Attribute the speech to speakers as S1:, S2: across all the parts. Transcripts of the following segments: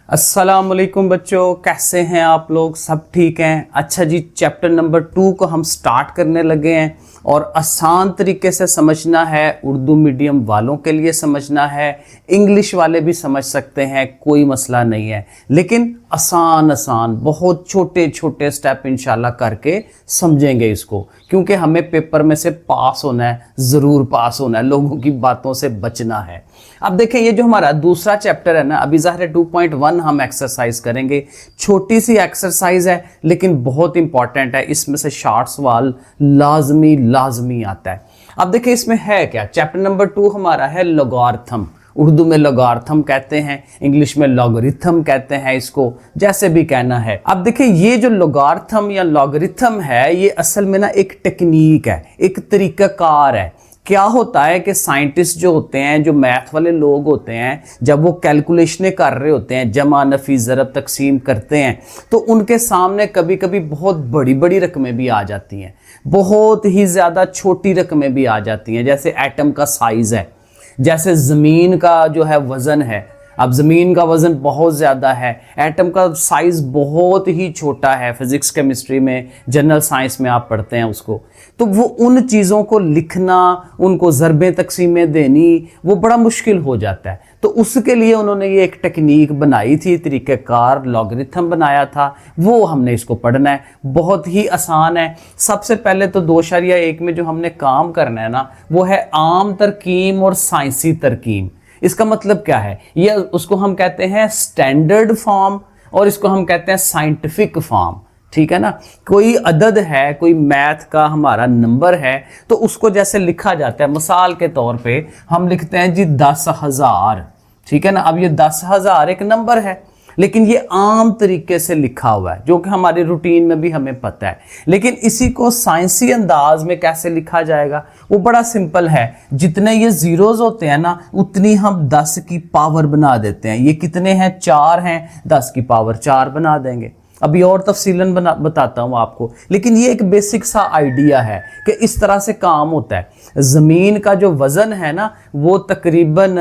S1: अस्सलाम वालेकुम बच्चों, कैसे हैं आप लोग? सब ठीक हैं? अच्छा जी, चैप्टर नंबर 2 को हम स्टार्ट करने लगे हैं और आसान तरीके से समझना है। उर्दू मीडियम वालों के लिए समझना है, इंग्लिश वाले भी समझ सकते हैं, कोई मसला नहीं है। लेकिन आसान आसान बहुत छोटे छोटे स्टेप इंशाल्लाह करके समझेंगे इसको, क्योंकि हमें पेपर में से पास होना है, ज़रूर पास होना है, लोगों की बातों से बचना है। अब देखें, ये जो हमारा दूसरा चैप्टर है ना, अभी ज़ाहिर है 2.1 हम एक्सरसाइज करेंगे। छोटी सी एक्सरसाइज है लेकिन बहुत इंपॉर्टेंट है, इसमें से शॉर्ट सवाल लाजमी आता है। अब देखिए इसमें है क्या। चैप्टर नंबर 2 हमारा है लॉगरिथम। उर्दू में लॉगरिथम कहते हैं, इंग्लिश में लॉगरिथम कहते हैं, इसको जैसे भी कहना है। अब देखिए ये जो लॉगरिथम या लॉगरिथम है, ये असल में ना एक टेक्निक है, एक तरीकाकार है। क्या होता है कि साइंटिस्ट जो होते हैं, जो मैथ वाले लोग होते हैं, जब वो कैलकुलेशनें कर रहे होते हैं, जमा नफी ज़रब तकसीम करते हैं, तो उनके सामने कभी कभी बहुत बड़ी बड़ी रकमें भी आ जाती हैं, बहुत ही ज़्यादा छोटी रकमें भी आ जाती हैं। जैसे एटम का साइज़ है, जैसे ज़मीन का जो है वज़न है। अब ज़मीन का वज़न बहुत ज़्यादा है, एटम का साइज़ बहुत ही छोटा है। फिज़िक्स केमिस्ट्री में, जनरल साइंस में आप पढ़ते हैं उसको। तो वो उन चीज़ों को लिखना, उनको ज़रबें तकसीमें देनी, वो बड़ा मुश्किल हो जाता है। तो उसके लिए उन्होंने ये एक टेक्निक बनाई थी, तरीक़ेकार लॉगरिथम बनाया था, वो हमने इसको पढ़ना है। बहुत ही आसान है। सबसे पहले तो 2.1 में जो हमने काम करना है ना, वो है आम तरकीब और साइंसी तरकीब। इसका मतलब क्या है? ये उसको हम कहते हैं स्टैंडर्ड फॉर्म और इसको हम कहते हैं साइंटिफिक फॉर्म। ठीक है ना। कोई अदद है, कोई मैथ का हमारा नंबर है, तो उसको जैसे लिखा जाता है, मिसाल के तौर पे हम लिखते हैं जी 10,000। ठीक है ना। अब ये 10,000 एक नंबर है, लेकिन ये आम तरीके से लिखा हुआ है, जो कि हमारे रूटीन में भी हमें पता है। लेकिन इसी को साइंसी अंदाज में कैसे लिखा जाएगा, वो बड़ा सिंपल है। जितने ये ज़ीरोज़ होते हैं ना, उतनी हम 10 की पावर बना देते हैं। ये कितने हैं? 4 हैं, 10 की पावर 4 बना देंगे। अभी और तफसीलन बताता हूँ आपको, लेकिन ये एक बेसिक सा आइडिया है कि इस तरह से काम होता है। ज़मीन का जो वज़न है ना, वो तकरीबन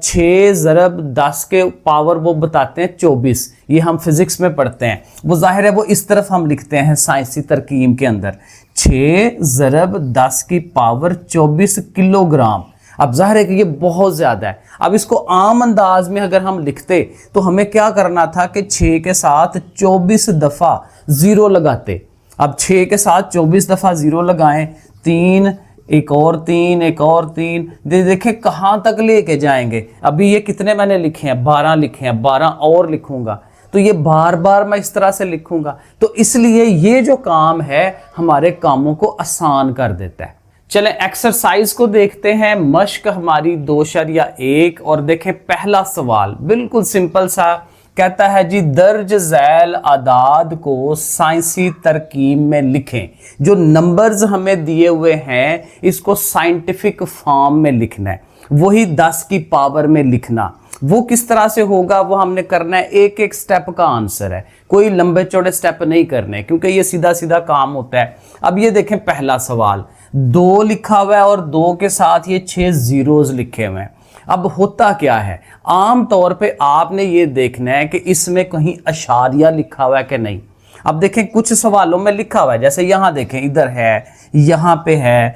S1: 6 ज़रब 10 के पावर वो बताते हैं 24। ये हम फिज़िक्स में पढ़ते हैं। वो ज़ाहिर है वो इस तरफ हम लिखते हैं साइंसी तरकीब के अंदर, 6 ज़रब 10 की पावर 24 किलोग्राम। अब ज़ाहिर है कि ये बहुत ज़्यादा है। अब इसको आम अंदाज में अगर हम लिखते तो हमें क्या करना था कि 6 के साथ 24 दफ़ा ज़ीरो लगाते। अब 6 के साथ 24 दफ़ा ज़ीरो लगाएं, 3, एक और 3, एक और 3, देखें कहाँ तक लेके जाएंगे। अभी ये कितने मैंने लिखे हैं? 12 लिखे हैं, 12 और लिखूंगा तो ये बार बार मैं इस तरह से लिखूंगा। तो इसलिए ये जो काम है हमारे कामों को आसान कर देता है। चलें एक्सरसाइज को देखते हैं। मश्क हमारी 2.1 और देखें पहला सवाल बिल्कुल सिंपल सा कहता है जी, दर्ज झैल आदाद को साइंसी तरकीब में लिखें। जो नंबर्स हमें दिए हुए हैं इसको साइंटिफिक फॉर्म में लिखना है, वही 10 की पावर में लिखना। वो किस तरह से होगा वो हमने करना है, एक एक स्टेप का आंसर है, कोई लंबे चौड़े स्टेप नहीं करने, क्योंकि ये सीधा सीधा काम होता है। अब ये देखें पहला सवाल, 2 लिखा हुआ है और 2 के साथ ये 6 ज़ीरोज़ लिखे हुए हैं। अब होता क्या है, आम तौर पे आपने ये देखना है कि इसमें कहीं अशारिया लिखा हुआ है कि नहीं। अब देखें कुछ सवालों में लिखा हुआ है, जैसे यहाँ देखें, इधर है, यहाँ पे है,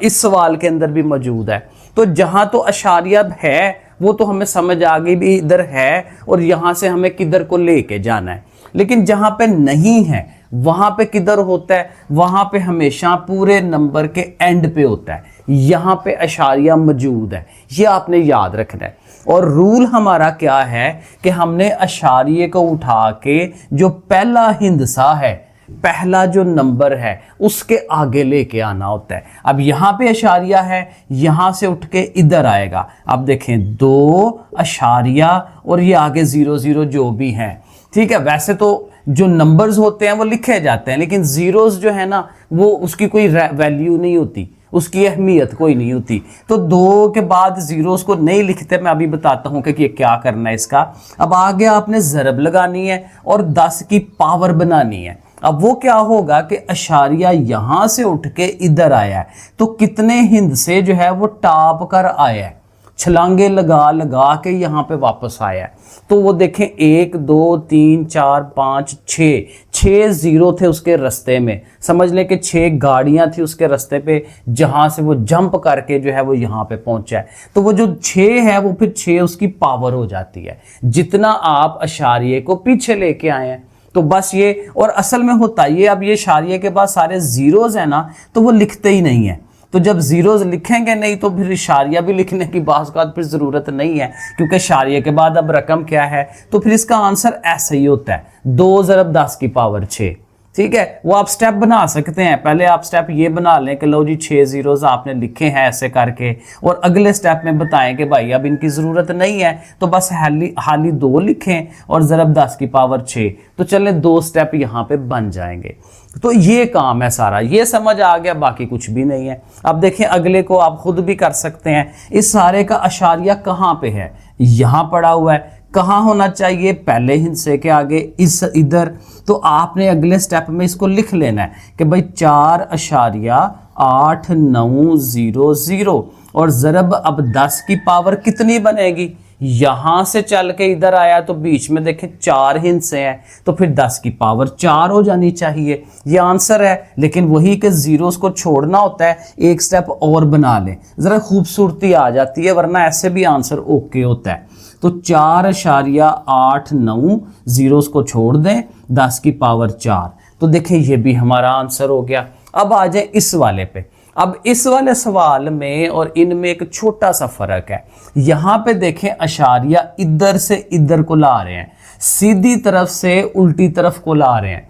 S1: इस सवाल के अंदर भी मौजूद है। तो जहाँ तो अशारिया है वो तो हमें समझ आ गई भी इधर है और यहाँ से हमें किधर को लेके जाना है। लेकिन जहाँ पे नहीं है वहाँ पे किधर होता है? वहाँ पे हमेशा पूरे नंबर के एंड पे होता है, यहाँ पे अशारिया मौजूद है। ये आपने याद रखना है। और रूल हमारा क्या है कि हमने अशारिये को उठा के जो पहला हिंदसा है, पहला जो नंबर है, उसके आगे लेके आना होता है। अब यहाँ पे अशारिया है, यहाँ से उठ के इधर आएगा। अब देखें 2 अशारिया और ये आगे 0 0 जो भी हैं। ठीक है, वैसे तो जो नंबर्स होते हैं वो लिखे जाते हैं, लेकिन ज़ीरोज़ जो है ना, वो उसकी कोई वैल्यू नहीं होती, उसकी अहमियत कोई नहीं होती। तो 2 के बाद ज़ीरोज़ को नहीं लिखते। मैं अभी बताता हूँ कि ये क्या करना है इसका। अब आगे आपने ज़रब लगानी है और 10 की पावर बनानी है। अब वो क्या होगा कि अशारिया यहाँ से उठ के इधर आया है, तो कितने हिंद से जो है वो टॉप कर आया है? छलांगे लगा लगा के यहाँ पे वापस आया है। तो वो देखें 1 2 3 4 5 6 जीरो थे उसके रास्ते में, समझ लें कि 6 गाड़ियां थी उसके रास्ते पे, जहां से वो जंप करके जो है वो यहाँ पे पहुंचा है। तो वो जो 6 है वो फिर 6 उसकी पावर हो जाती है, जितना आप अशारिये को पीछे लेके आए हैं। तो बस ये, और असल में होता ये, अब ये अशारिये के बाद सारे जीरोज है ना, तो वो लिखते ही नहीं है। तो जब जीरोज लिखेंगे नहीं तो फिर इशारिया भी लिखने की बात फिर ज़रूरत नहीं है, क्योंकि इशारिये के बाद अब रकम क्या है। तो फिर इसका आंसर ऐसा ही होता है, 2 ज़रब 10 की पावर 6। ठीक है, वो आप स्टेप बना सकते हैं। पहले आप स्टेप ये बना लें कि लो जी 6 जीरोज आपने लिखे हैं ऐसे करके, और अगले स्टेप में बताएं कि भाई अब इनकी ज़रूरत नहीं है, तो बस हाली 2 लिखें और ज़रब 10 की पावर 6। तो चलें 2 स्टेप यहाँ पे बन जाएंगे। तो ये काम है सारा, ये समझ आ गया, बाकी कुछ भी नहीं है। अब देखें अगले को आप खुद भी कर सकते हैं। इस सारे का अशारिया कहाँ पे है, यहाँ पड़ा हुआ है। कहाँ होना चाहिए, पहले हिस्से के आगे, इस इधर। तो आपने अगले स्टेप में इसको लिख लेना है कि भाई 4.8900 और ज़रब अब 10 की पावर कितनी बनेगी, यहां से चल के इधर आया तो बीच में देखें 4 हिस्से हैं, तो फिर 10 की पावर 4 हो जानी चाहिए। ये आंसर है। लेकिन वही कि जीरोस को छोड़ना होता है, एक स्टेप और बना लें, जरा खूबसूरती आ जाती है, वरना ऐसे भी आंसर ओके होता है। तो 4.89 जीरोस को छोड़ दें, 10 की पावर 4। तो देखें ये भी हमारा आंसर हो गया। अब आ जाए इस वाले पे। अब इस वाले सवाल में और इनमें एक छोटा सा फर्क है। यहां पे देखें अशारिया इधर से इधर को ला रहे हैं, सीधी तरफ से उल्टी तरफ को ला रहे हैं।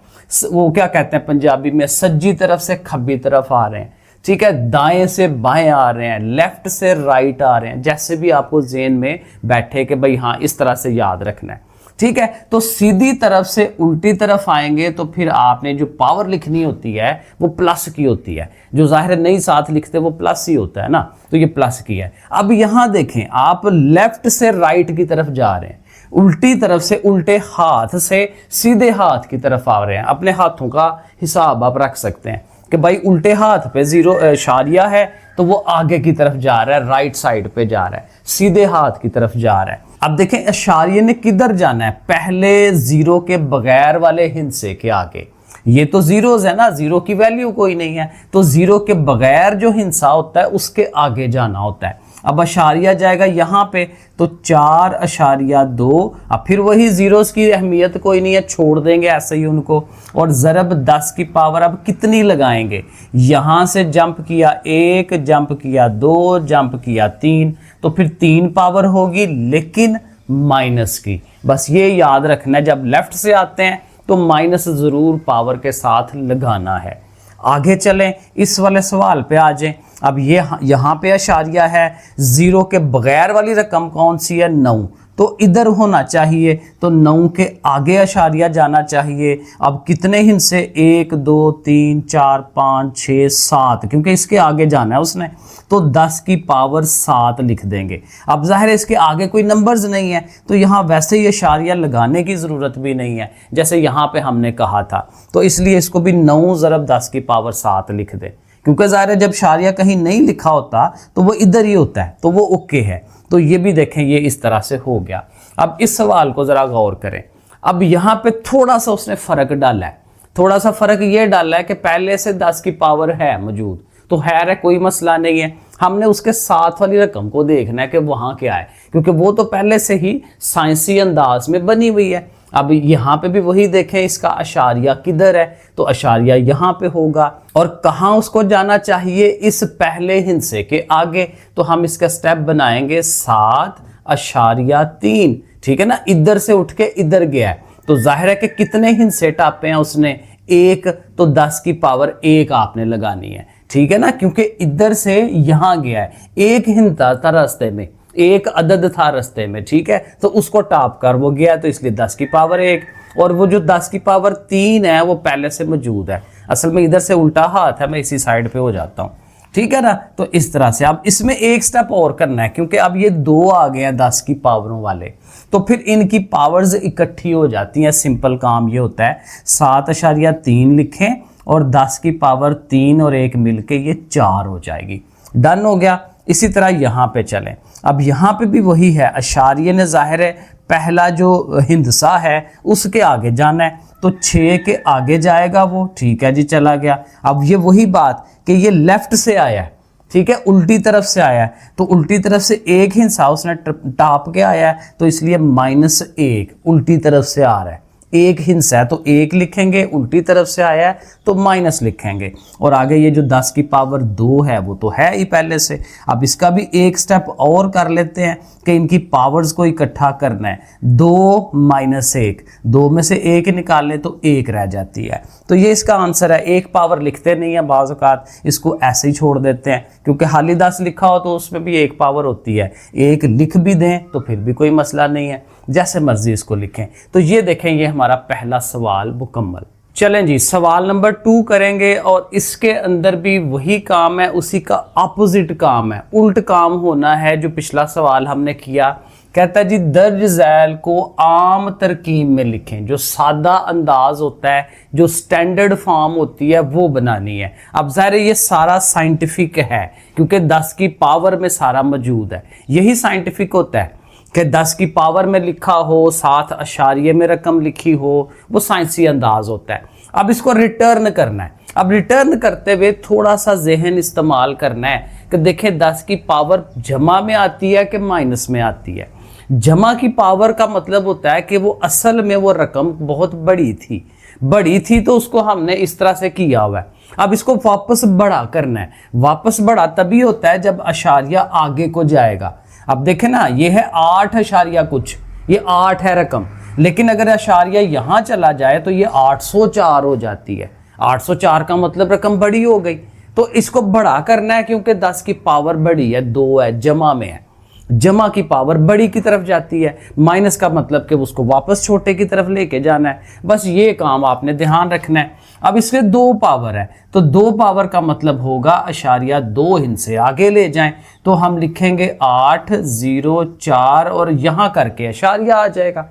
S1: वो क्या कहते हैं पंजाबी में, सज्जी तरफ से खब्बी तरफ आ रहे हैं। ठीक है, दाएं से बाएं आ रहे हैं, लेफ्ट से राइट आ रहे हैं, जैसे भी आपको ज़हन में बैठे कि भाई हाँ इस तरह से याद रखना है। ठीक है, तो सीधी तरफ से उल्टी तरफ आएंगे तो फिर आपने जो पावर लिखनी होती है वो प्लस की होती है। जो जाहिर नहीं साथ लिखते वो प्लस ही होता है ना, तो ये प्लस की है। अब यहां देखें आप लेफ्ट से राइट की तरफ जा रहे हैं, उल्टी तरफ से उल्टे हाथ से सीधे हाथ की तरफ आ रहे हैं। अपने हाथों का हिसाब आप रख सकते हैं कि भाई उल्टे हाथ पे जीरो इशारिया है तो वो आगे की तरफ जा रहा है, राइट साइड पे जा रहा है, सीधे हाथ की तरफ जा रहा है। अब देखें इशारिये ने किधर जाना है, पहले जीरो के बगैर वाले हिस्से के आगे। ये तो जीरोज है ना, जीरो की वैल्यू कोई नहीं है, तो जीरो के बगैर जो हिस्सा होता है उसके आगे जाना होता है। अब अशारिया जाएगा यहाँ पे, तो 4.2। अब फिर वही जीरोस की अहमियत कोई नहीं है, छोड़ देंगे ऐसे ही उनको। और ज़रब 10 की पावर अब कितनी लगाएंगे, यहाँ से जंप किया 1, जंप किया 2, जंप किया 3, तो फिर 3 पावर होगी लेकिन माइनस की। बस ये याद रखना है, जब लेफ्ट से आते हैं तो माइनस ज़रूर पावर के साथ लगाना है। आगे चलें, इस वाले सवाल पे आ जाएं। अब ये यहाँ पे अशारिया है, जीरो के बगैर वाली रकम कौन सी है, 9, तो इधर होना चाहिए, तो 9 के आगे अशारिया जाना चाहिए। अब कितने हिस्से, 1 2 3 4 5 6 7, क्योंकि इसके आगे जाना है उसने, तो 10 की पावर 7 लिख देंगे। अब जाहिर है इसके आगे कोई नंबर्स नहीं है, तो यहाँ वैसे ही अशारिया लगाने की ज़रूरत भी नहीं है, जैसे यहाँ पे हमने कहा था। तो इसलिए इसको भी 9 ज़रब 10 की पावर 7 लिख दें, क्योंकि ज़ाहिर है जब शारिया कहीं नहीं लिखा होता तो वो इधर ही होता है, तो वो ओके है। तो ये भी देखें, ये इस तरह से हो गया। अब इस सवाल को ज़रा गौर करें। अब यहाँ पे थोड़ा सा उसने फ़र्क डाला है, थोड़ा सा फ़र्क ये डाला है कि पहले से 10 की पावर है मौजूद, तो खैर है कोई मसला नहीं है। हमने उसके साथ वाली रकम को देखना है कि वहाँ क्या है, क्योंकि वो तो पहले से ही साइंसी अंदाज में बनी हुई है। अब यहाँ पे भी वही देखें, इसका अशारिया किधर है, तो अशारिया यहाँ पे होगा। और कहाँ उसको जाना चाहिए, इस पहले हिस्से के आगे। तो हम इसका स्टेप बनाएंगे 7.3। ठीक है ना, इधर से उठ के इधर गया है, तो जाहिर है कि कितने हिस्से टापे हैं उसने, 1, तो 10 की पावर 1 आपने लगानी है। ठीक है ना, क्योंकि इधर से यहाँ गया है, एक हिस्सा था रास्ते में, एक अदद था रास्ते में। ठीक है, तो उसको टाप कर वो गया, तो इसलिए 10 की पावर 1। और वो जो 10 की पावर 3 है वो पहले से मौजूद है। असल में इधर से उल्टा हाथ है, मैं इसी साइड पे हो जाता हूँ। ठीक है ना, तो इस तरह से। अब इसमें एक स्टेप और करना है, क्योंकि अब ये 2 आ गए हैं 10 की पावरों वाले, तो फिर इनकी पावर्स इकट्ठी हो जाती हैं। सिंपल काम ये होता है, 7.3 लिखें और 10 की पावर 3 और 1 मिलके ये 4 हो जाएगी। डन हो गया। इसी तरह यहाँ पे चलें। अब यहाँ पे भी वही है, अशारिये ने ज़ाहिर है पहला जो हिंदसा है उसके आगे जाना है, तो 6 के आगे जाएगा वो, ठीक है जी, चला गया। अब ये वही बात कि ये लेफ्ट से आया है, ठीक है, उल्टी तरफ से आया है, तो उल्टी तरफ से एक हिस्सा उसने टाप के आया है, तो इसलिए -1 उल्टी तरफ से आ रहा है। एक हिंसा है तो 1 लिखेंगे, उल्टी तरफ से आया है तो माइनस लिखेंगे। और आगे ये जो 10 की पावर 2 है वो तो है ही पहले से। अब इसका भी एक स्टेप और कर लेते हैं कि इनकी पावर्स को इकट्ठा करना है। 2 - 1, 2 में से 1 निकालें तो 1 रह जाती है, तो ये इसका आंसर है। एक पावर लिखते नहीं है बाज़ औक़ात, इसको ऐसे ही छोड़ देते हैं, क्योंकि खाली 10 लिखा हो तो उसमें भी 1 पावर होती है। 1 लिख भी दें तो फिर भी कोई मसला नहीं है, जैसे मर्जी इसको लिखें। तो ये देखें, ये हमारा पहला सवाल मुकम्मल। चलें जी, सवाल नंबर 2 करेंगे, और इसके अंदर भी वही काम है, उसी का अपोजिट काम है, उल्ट काम होना है जो पिछला सवाल हमने किया। कहता है जी, दर्ज झैल को आम तरकीब में लिखें। जो सादा अंदाज होता है, जो स्टैंडर्ड फॉर्म होती है, वो बनानी है। अब ज़ाहिर ये सारा साइंटिफिक है, क्योंकि 10 की पावर में सारा मौजूद है। यही साइंटिफिक होता है कि 10 की पावर में लिखा हो, साथ अशारिये में रकम लिखी हो, वो साइंसी अंदाज होता है। अब इसको रिटर्न करना है। अब रिटर्न करते हुए थोड़ा सा जहन इस्तेमाल करना है कि देखें 10 की पावर जमा में आती है कि माइनस में आती है। जमा की पावर का मतलब होता है कि वो असल में वो रकम बहुत बड़ी थी तो उसको हमने इस तरह से किया हुआ है। अब इसको वापस बड़ा करना है। वापस बड़ा तभी होता है जब अशारिया आगे को जाएगा। अब देखें ना, ये है 8 अशारिया कुछ, ये 8 है रकम, लेकिन अगर अशारिया यहाँ चला जाए तो ये 804 हो जाती है। 804 का मतलब रकम बड़ी हो गई, तो इसको बड़ा करना है, क्योंकि 10 की पावर बड़ी है, 2 है, जमा में है, जमा की पावर बड़ी की तरफ जाती है। माइनस का मतलब कि उसको वापस छोटे की तरफ लेके जाना है। बस ये काम आपने ध्यान रखना है। अब इसके 2 पावर है, तो 2 पावर का मतलब होगा अशारिया 2 हिस्से आगे ले जाएं, तो हम लिखेंगे 804 और यहाँ करके अशारिया आ जाएगा,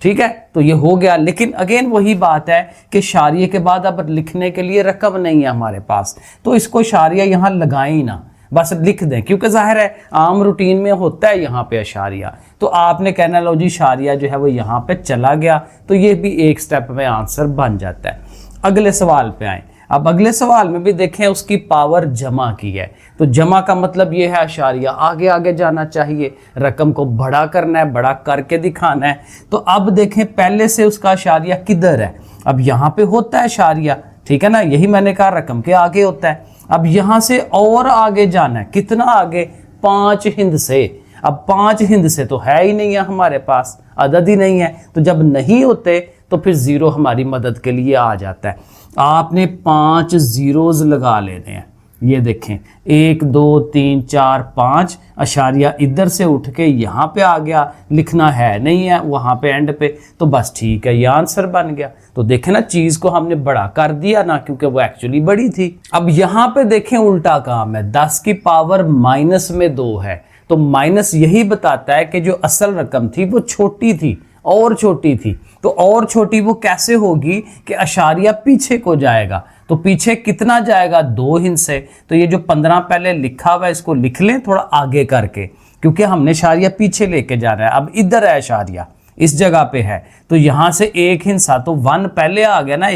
S1: ठीक है। तो ये हो गया। लेकिन अगेन वही बात है कि शारिये के बाद अब लिखने के लिए रकम नहीं है हमारे पास, तो इसको शारिया यहाँ लगाएं ही ना, बस लिख दें, क्योंकि जाहिर है आम रूटीन में होता है यहाँ पे अशारिया। तो आपने कहना लो जी शारिया जो है वो यहाँ पे चला गया, तो ये भी एक स्टेप में आंसर बन जाता है। अगले सवाल पे आए। अब अगले सवाल में भी देखें उसकी पावर जमा की है, तो जमा का मतलब ये है अशारिया आगे आगे जाना चाहिए, रकम को बड़ा करना है, बड़ा करके दिखाना है। तो अब देखें पहले से उसका अशारिया किधर है। अब यहाँ पे होता है अशारिया, ठीक है ना, यही मैंने कहा रकम के आगे होता है। अब यहाँ से और आगे जाना है, कितना आगे, 5 हिंदसे। अब 5 हिंदसे तो है ही नहीं है हमारे पास, अदद ही नहीं है, तो जब नहीं होते तो फिर 0 हमारी मदद के लिए आ जाता है। आपने 5 ज़ीरोज़ लगा लेने हैं। ये देखें 1 2 3 4 5, अशारिया इधर से उठ के यहाँ पे आ गया, लिखना है नहीं है वहाँ पे एंड पे, तो बस ठीक है, ये आंसर बन गया। तो देखें ना, चीज़ को हमने बड़ा कर दिया ना, क्योंकि वो एक्चुअली बड़ी थी। अब यहाँ पे देखें उल्टा काम है, 10 की पावर माइनस में 2 है, तो माइनस यही बताता है कि जो असल रकम थी वो छोटी थी, और छोटी थी। तो और छोटी वो कैसे होगी कि अशारिया पीछे को जाएगा, तो पीछे कितना जाएगा, 2 हिस्से। तो ये जो 15 पहले लिखा हुआ है इसको लिख लें थोड़ा आगे करके, क्योंकि हमने अशारिया पीछे लेके जाना है। अब इधर है अशारिया, इस जगह पे है, तो यहाँ से एक हिस्सा तो 1 पहले आ गया ना,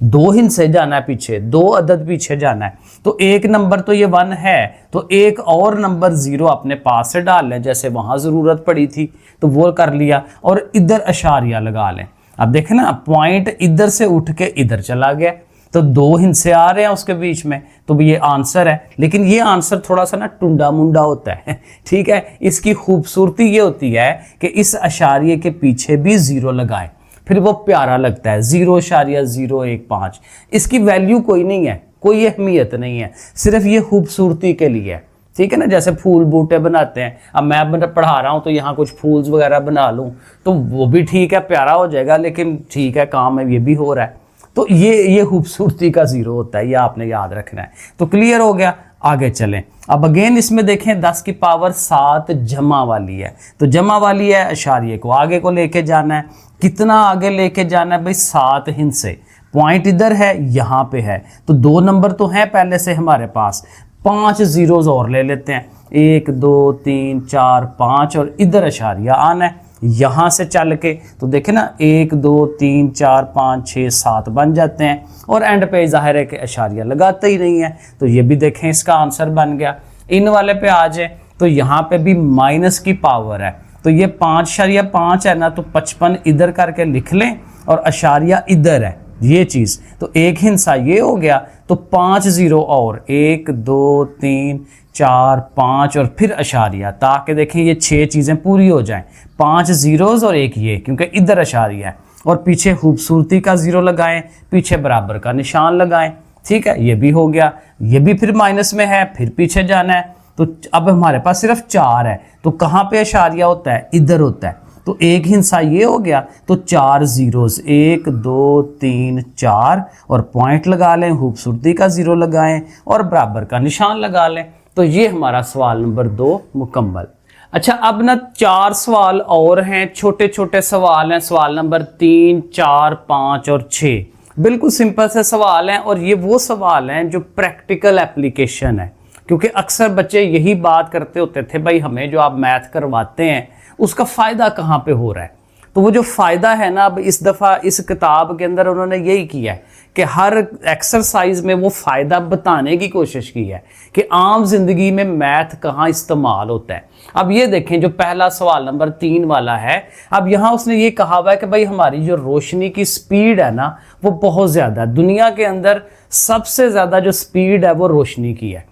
S1: 2 हिस्से जाना है पीछे, 2 अदद पीछे जाना है, तो 1 नंबर तो ये 1 है, तो एक और नंबर 0 अपने पास से डाल लें, जैसे वहाँ ज़रूरत पड़ी थी तो वो कर लिया, और इधर अशारिया लगा लें। अब देखें ना, पॉइंट इधर से उठ के इधर चला गया, तो 2 हिस्से आ रहे हैं उसके बीच में, तो ये आंसर है। लेकिन ये आंसर थोड़ा सा ना टुंडा मुंडा होता है, ठीक है। इसकी खूबसूरती ये होती है कि इस अशारिये के पीछे भी 0 लगाएं, फिर वो प्यारा लगता है। 0.015 इसकी वैल्यू कोई नहीं है, कोई अहमियत नहीं है, सिर्फ ये खूबसूरती के लिए है, ठीक है ना। जैसे फूल बूटे बनाते हैं, अब मैं पढ़ा रहा हूँ तो यहाँ कुछ फूल्स वगैरह बना लूँ तो वो भी ठीक है, प्यारा हो जाएगा, लेकिन ठीक है, काम है, ये भी हो रहा है। तो ये खूबसूरती का 0 होता है, ये आपने याद रखना है। तो क्लियर हो गया, आगे चलें। अब अगेन इसमें देखें 10 की पावर 7 जमा वाली है, तो जमा वाली है, अशारिये को आगे को लेके जाना है। कितना आगे लेके जाना है भाई, 7 हिस्से। पॉइंट इधर है, यहाँ पे है, तो 2 नंबर तो हैं पहले से हमारे पास, 5 ज़ीरोज़ और ले लेते हैं। 1 2 3 4 5 और इधर अशारिया आना है यहाँ से चल के। तो देखें ना 1 2 3 4 5 6 7 बन जाते हैं और एंड पे जाहिर है कि अशारिया लगाते ही नहीं है। तो ये भी देखें इसका आंसर बन गया। इन वाले पे आ जाए तो यहाँ पे भी माइनस की पावर है, तो ये 5.5 है ना, तो 55 इधर करके लिख लें और अशारिया इधर है ये चीज़, तो एक हिस्सा ये हो गया। तो 5 0 और 1 2 3 4 5 और फिर अशारिया, ताकि देखें ये 6 चीज़ें पूरी हो जाएं। 5 जीरोज़ और एक ये, क्योंकि इधर अशारिया है और पीछे खूबसूरती का 0 लगाएं, पीछे बराबर का निशान लगाएं। ठीक है, ये भी हो गया। ये भी फिर माइनस में है, फिर पीछे जाना है। तो अब हमारे पास सिर्फ 4 है, तो कहाँ पे अशारिया होता है? इधर होता है। तो एक हिस्सा ये हो गया, तो 4 जीरोज़ 1 2 3 4 और पॉइंट लगा लें, खूबसूरती का 0 लगाएं और बराबर का निशान लगा लें। तो ये हमारा सवाल नंबर 2 मुकम्मल। अच्छा, अब ना 4 सवाल और हैं, छोटे छोटे सवाल हैं। सवाल नंबर 3 4 5 और 6 बिल्कुल सिंपल से सवाल हैं और ये वो सवाल हैं जो प्रैक्टिकल एप्लीकेशन है, क्योंकि अक्सर बच्चे यही बात करते होते थे, भाई हमें जो आप मैथ करवाते हैं उसका फ़ायदा कहाँ पे हो रहा है। तो वो जो फ़ायदा है ना, अब इस दफ़ा इस किताब के अंदर उन्होंने यही किया है कि हर एक्सरसाइज में वो फ़ायदा बताने की कोशिश की है कि आम जिंदगी में मैथ कहाँ इस्तेमाल होता है। अब ये देखें, जो पहला सवाल नंबर 3 वाला है, अब यहाँ उसने ये कहा हुआ है कि भाई हमारी जो रोशनी की स्पीड है ना वो बहुत ज़्यादा है। दुनिया के अंदर सबसे ज़्यादा जो स्पीड है वो रोशनी की है,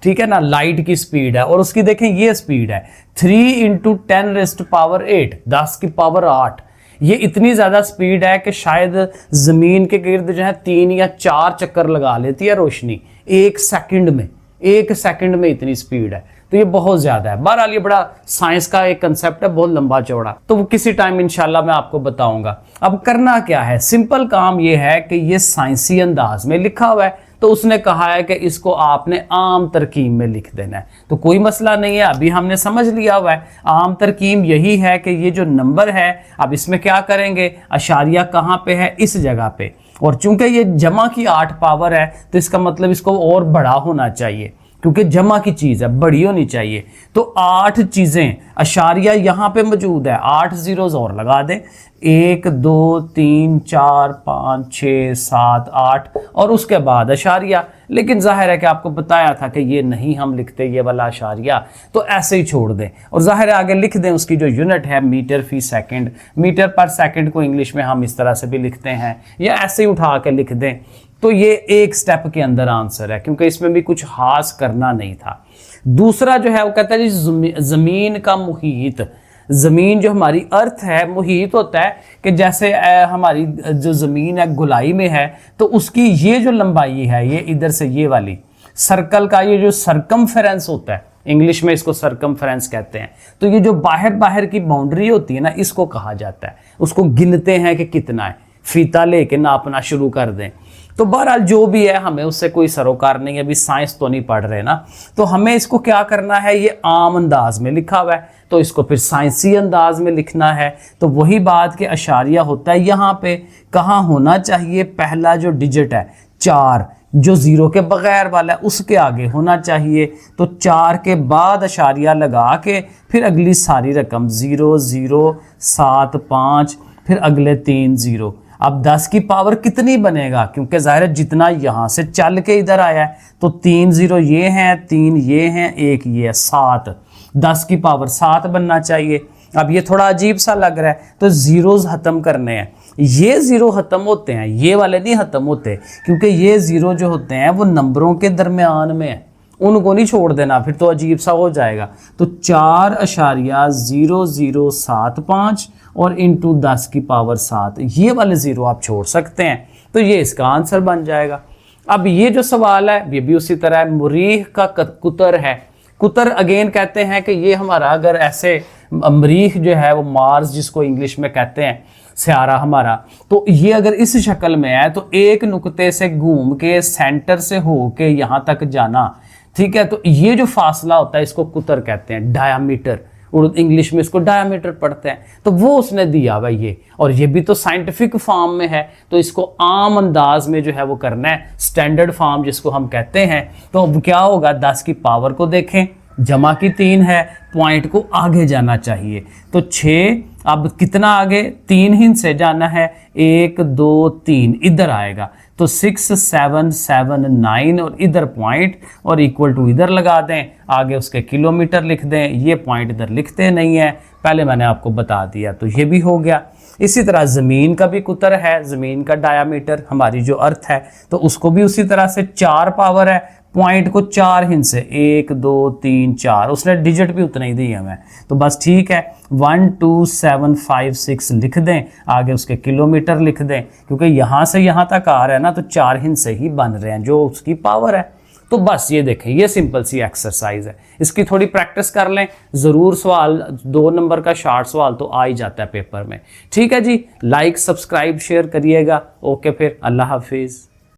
S1: ठीक है ना, लाइट की स्पीड है। और उसकी देखें ये स्पीड है 3 × 10⁸, 10 की पावर 8। ये इतनी ज़्यादा स्पीड है कि शायद ज़मीन के गिर्द जो है 3 या 4 चक्कर लगा लेती है रोशनी एक सेकंड में। 1 सेकंड में इतनी स्पीड है, तो ये बहुत ज़्यादा है। बहरहाल ये बड़ा साइंस का एक कंसेप्ट है, बहुत लंबा चौड़ा, तो वो किसी टाइम इंशाल्लाह मैं आपको बताऊंगा। अब करना क्या है, सिंपल काम ये है कि ये साइंसी अंदाज में लिखा हुआ है, तो उसने कहा है कि इसको आपने आम तरकीब में लिख देना है। तो कोई मसला नहीं है, अभी हमने समझ लिया हुआ है। आम तरकीब यही है कि ये जो नंबर है, अब इसमें क्या करेंगे, अशारिया कहाँ पे है, इस जगह पे, और चूंकि ये जमा की 8 पावर है तो इसका मतलब इसको और बड़ा होना चाहिए, क्योंकि जमा की चीज़ है, बड़ी होनी चाहिए। तो 8 चीज़ें अशारिया यहाँ पे मौजूद है, 8 जीरोज़ और लगा दें, 1 2 3 4 5 6 7 8 और उसके बाद अशारिया। लेकिन जाहिर है कि आपको बताया था कि ये नहीं हम लिखते ये वाला अशारिया, तो ऐसे ही छोड़ दें और जाहिर है आगे लिख दें उसकी जो यूनिट है मीटर फी सेकंड। मीटर पर सेकंड को इंग्लिश में हम इस तरह से भी लिखते हैं, या ऐसे ही उठा के लिख दें। तो ये एक स्टेप के अंदर आंसर है, क्योंकि इसमें भी कुछ खास करना नहीं था। दूसरा जो है वो कहता है जी ज़मीन का मुहीत। ज़मीन जो हमारी अर्थ है, मुहीत होता है कि जैसे हमारी जो ज़मीन है गोलाई में है, तो उसकी ये जो लंबाई है, ये इधर से ये वाली सर्कल का ये जो सरकमफेरेंस होता है, इंग्लिश में इसको सरकमफेरेंस कहते हैं। तो ये जो बाहर बाहर की बाउंड्री होती है ना, इसको कहा जाता है। उसको गिनते हैं कि कितना है, फीता लेके नापना शुरू कर दें। तो बहरहाल जो भी है, हमें उससे कोई सरोकार नहीं है, अभी साइंस तो नहीं पढ़ रहे ना। तो हमें इसको क्या करना है, ये आम अंदाज में लिखा हुआ है, तो इसको फिर साइंसी अंदाज में लिखना है। तो वही बात कि अशारिया होता है यहाँ पे कहाँ होना चाहिए, पहला जो डिजिट है 4, जो 0 के बगैर वाला है उसके आगे होना चाहिए। तो 4 के बाद अशारिया लगा के फिर अगली सारी रकम 0 0 7 5, फिर अगले 3 0। अब 10 की पावर कितनी बनेगा, क्योंकि ज़ाहिर है जितना यहाँ से चल के इधर आया है, तो 3 0 ये हैं, 3 ये हैं, 1 ये है, 7। 10 की पावर 7 बनना चाहिए। अब ये थोड़ा अजीब सा लग रहा है, तो जीरोज़ ख़त्म करने हैं। ये 0 ख़त्म होते हैं, ये वाले नहीं ख़त्म होते, क्योंकि ये 0 जो होते हैं वो नंबरों के दरमियान में है, उनको नहीं छोड़ देना, फिर तो अजीब सा हो जाएगा। तो 4.0075 और इंटू 10 की पावर 7, ये वाले 0 आप छोड़ सकते हैं, तो ये इसका आंसर बन जाएगा। अब ये जो सवाल है ये भी उसी तरह है, मरीख का कुतर है। कुतर अगेन कहते हैं कि ये हमारा अगर ऐसे मरीख जो है वो मार्स जिसको इंग्लिश में कहते हैं स्यारा हमारा, तो ये अगर इस शक्ल में है तो एक नुक्ते से घूम के सेंटर से हो के यहाँ तक जाना, ठीक है, तो ये जो फासला होता है इसको कुतर कहते हैं, डायामीटर, और इंग्लिश में इसको डायामीटर पढ़ते हैं। तो वो उसने दिया हुआ ये, और ये भी तो साइंटिफिक फॉर्म में है, तो इसको आम अंदाज में जो है वो करना है, स्टैंडर्ड फॉर्म जिसको हम कहते हैं। तो अब क्या होगा, 10 की पावर को देखें जमा की 3 है, पॉइंट को आगे जाना चाहिए। तो 6 अब कितना आगे, 3 ही से जाना है, 1 2 3 इधर आएगा, तो 6 7 7 9 और इधर पॉइंट और इक्वल टू इधर लगा दें, आगे उसके किलोमीटर लिख दें। ये पॉइंट इधर लिखते नहीं है, पहले मैंने आपको बता दिया, तो ये भी हो गया। इसी तरह ज़मीन का भी कुतर है, ज़मीन का डायामीटर हमारी जो अर्थ है, तो उसको भी उसी तरह से 4 पावर है, पॉइंट को 4 हिस्से 1 2 3 4, उसने डिजिट भी उतना ही दी हमें, तो बस ठीक है 1 2 7 5 6 लिख दें, आगे उसके किलोमीटर लिख दें, क्योंकि यहाँ से यहाँ तक आ रहा है ना, तो 4 हिस्से ही बन रहे हैं जो उसकी पावर है। तो बस ये देखें, ये सिंपल सी एक्सरसाइज है, इसकी थोड़ी प्रैक्टिस कर लें, ज़रूर सवाल 2 नंबर का शॉर्ट सवाल तो आ ही जाता है पेपर में। ठीक है जी, लाइक सब्सक्राइब शेयर करिएगा। ओके फिर, अल्लाह हाफिज़।